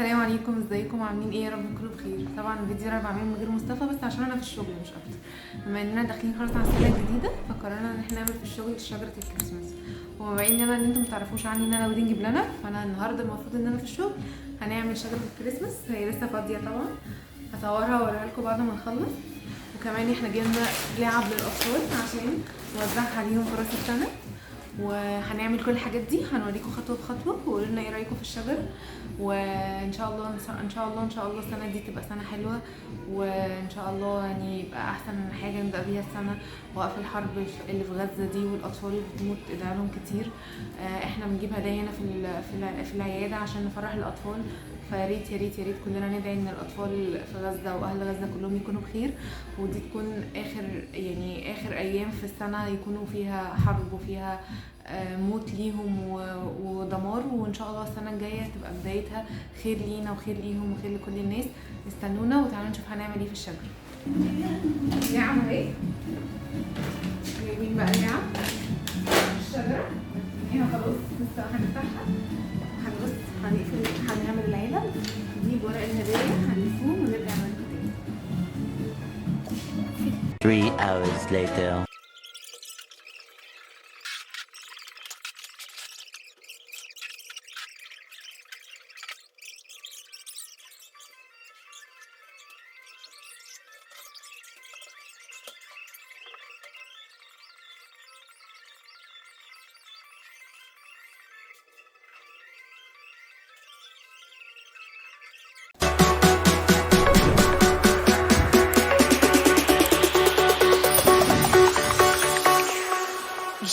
السلام عليكم، ازيكم؟ عاملين ايه؟ يا رب تكونوا بخير. طبعا الفيديو انا بعمله من غير مصطفى بس عشان انا في الشغل مش اكتر. بما اننا داخلين خلاص على السنه الجديده فقررنا ان احنا نعمل في الشغل شجره الكريسماس. وبما ان انا انتم متعرفوش عني ان انا ويدنج بلانر، فانا النهارده المفروض ان انا في الشغل هنعمل شجره الكريسماس. هي لسه فاضيه طبعا، هصورها واوريها لكم بعد ما نخلص. وكمان احنا جبنا لعب للاطفال عشان نوزعها عليهم في راس السنه، وهنعمل كل الحاجات دي هنوريكم خطوه بخطوه وقولوا لنا ايه رايكم في الشجر. وان شاء الله السنه دي تبقى سنه حلوه، وان شاء الله يعني يبقى احسن حاجه نبدا بيها السنه وقف الحرب اللي في غزه دي والاطفال اللي بتموت ادعي لهم كتير. احنا بنجيب هدايا هنا في العياده عشان نفرح الاطفال، فيا ريت يا ريت يا ريت كلنا ندعي ان الاطفال في غزه واهل غزه كلهم يكونوا بخير، ودي تكون اخر ايام في السنه يكونوا فيها حرب وفيها موت ليهم ودمار. وان شاء الله السنه الجايه تبقى بدايتها خير لينا وخير ليهم وخير لكل الناس. استنونا وتعالوا نشوف هنعمل ايه في الشجر. لعب اهي، جايبين بقى لعب الشجره هنا خلاص لسه هنفتحها، هنبص هنعمل العلب، نجيب ورق الهدايا هنلفوه ونرجع نعمل تاني. 3 hours later.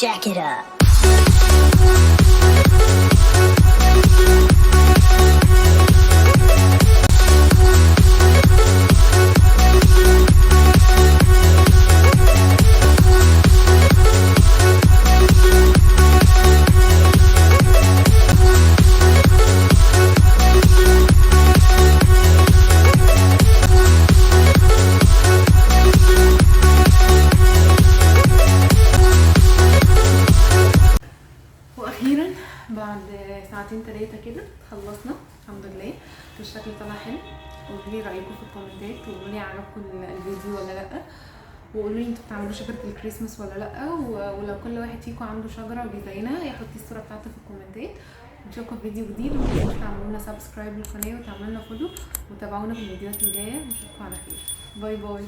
Jack it up. بعد ساعتين 3 كده خلصنا الحمد لله، والشكل طلع حلو. قولوا لي رايكم في الكومنتات، وقولوا لي عجبكم الفيديو ولا لا، وقولوا لي انتوا بتعملوا شجره الكريسماس ولا لا، ولو كل واحد فيكم عنده شجره وبيزينها يحط الصوره بتاعته في الكومنتات. ونشوفكم في فيديو جديد، ومتنسوش تعملوا لنا سبسكرايب للقناه وتعملوا لنا فولو وتابعونا في الفيديوهات الجايه. ونشوفكم على خير، باي باي.